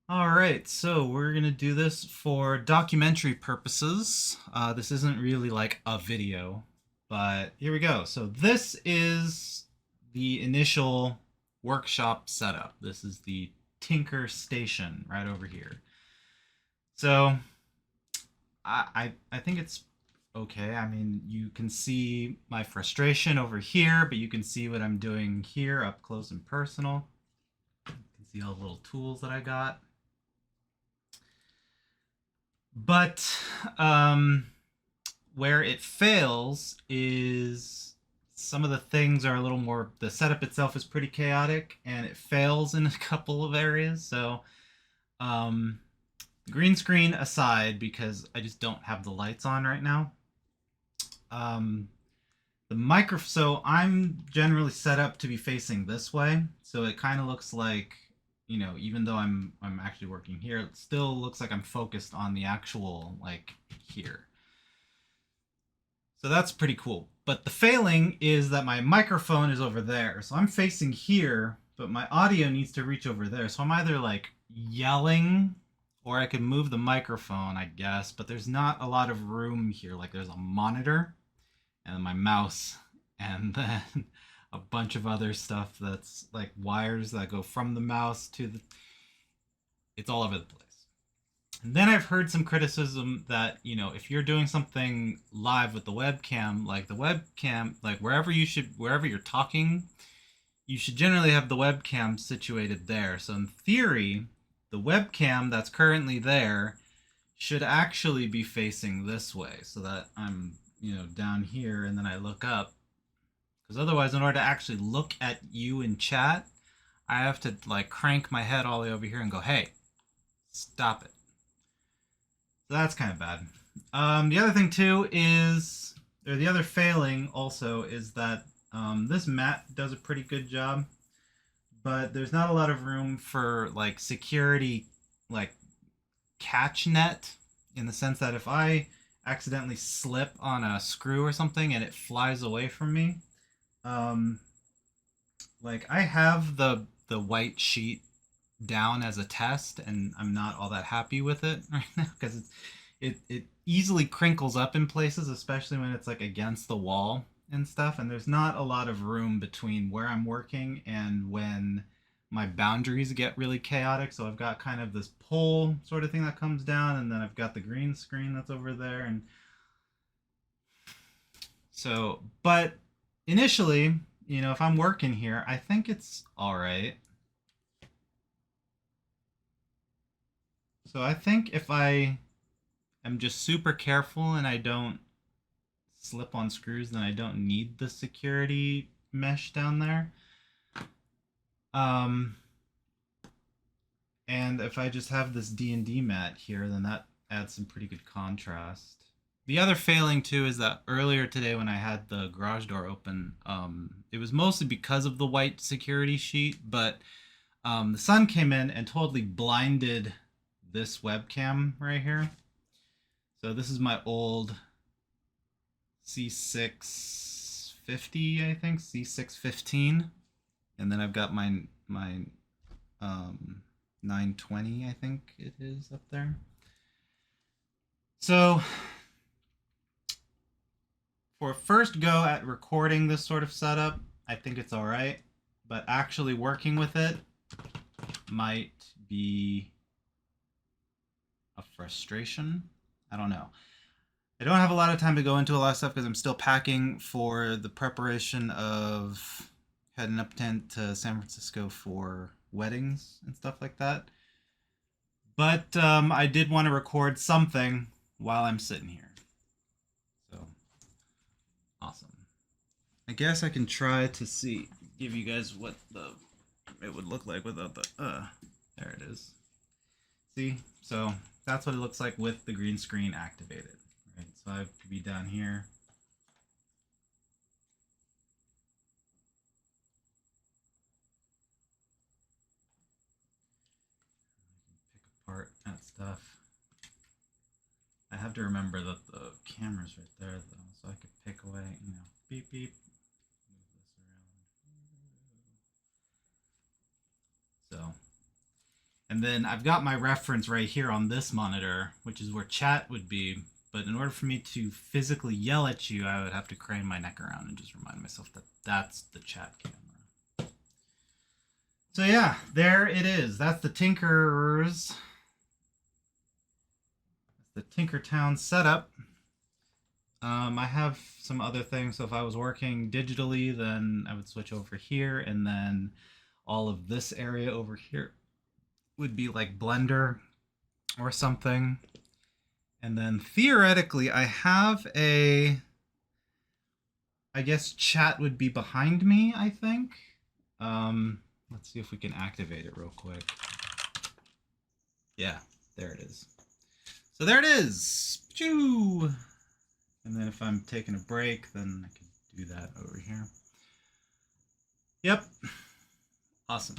All right, so we're gonna do this for documentary purposes. This isn't really like a video, but here we go. So this is the initial workshop setup. This is the Tinker Station right over here. So I think it's okay. I mean, you can see my frustration over here, but you can see what I'm doing here up close and personal. You can see all the little tools that I got. But um, where it fails is some of the things are a little more. The setup itself is pretty chaotic, and it fails in a couple of areas. So, um, green screen aside, because I just don't have the lights on right now. Um, the micro. So I'm generally set up to be facing this way, so it kind of looks like, even though I'm actually working here, it still looks like I'm focused on the actual, like, here. So that's pretty cool. But the failing is that my microphone is over there. So I'm facing here, but my audio needs to reach over there. So I'm either like yelling, or I could move the microphone, I guess, but there's not a lot of room here. Like, there's a monitor and my mouse, and then a bunch of other stuff that's like wires that go from the mouse to the. It's all over the place. And then I've heard some criticism that, if you're doing something live with the webcam, like wherever you're talking, you should generally have the webcam situated there. So in theory, the webcam that's currently there should actually be facing this way, so that I'm, down here and then I look up. Because otherwise, in order to actually look at you in chat, I have to like crank my head all the way over here and go, hey, stop it. So that's kind of bad. The other thing too is, or the other failing also is that this mat does a pretty good job, but there's not a lot of room for like security, like catch net, in the sense that if I accidentally slip on a screw or something and it flies away from me, um, like I have the white sheet down as a test, and I'm not all that happy with it right now because it easily crinkles up in places, especially when it's like against the wall and stuff. And there's not a lot of room between where I'm working and when my boundaries get really chaotic. So I've got kind of this pole sort of thing that comes down, and then I've got the green screen that's over there, and so. But initially, if I'm working here, I think it's all right. So I think if I am just super careful and I don't slip on screws, then I don't need the security mesh down there. Um, and if I just have this D&D mat here, then that adds some pretty good contrast. The other failing too is that earlier today when I had the garage door open, it was mostly because of the white security sheet, but the sun came in and totally blinded this webcam right here. So this is my old C650, I think, C615, and then I've got my 920, I think it is up there. So for a first go at recording this sort of setup, I think it's all right, but actually working with it might be a frustration. I don't know. I don't have a lot of time to go into a lot of stuff because I'm still packing for the preparation of heading up to San Francisco for weddings and stuff like that. But I did want to record something while I'm sitting here. So awesome. I guess I can try to give you guys what it would look like without the there it is. See? So that's what it looks like with the green screen activated. Right? So I have to be down here. Pick apart that stuff. I have to remember that the camera's right there though, so I could pick away, beep beep. Move this around. So, And then I've got my reference right here on this monitor, which is where chat would be. But in order for me to physically yell at you, I would have to crane my neck around and just remind myself that that's the chat camera. So yeah, there it is. That's the Tinker's, the Tinkertown setup. I have some other things. So if I was working digitally, then I would switch over here, and then all of this area over here would be like Blender or something. And then theoretically, I have a, I guess chat would be behind me, I think. Let's see if we can activate it real quick. Yeah, there it is. So there it is. Choo! And then if I'm taking a break, then I can do that over here. Yep. Awesome.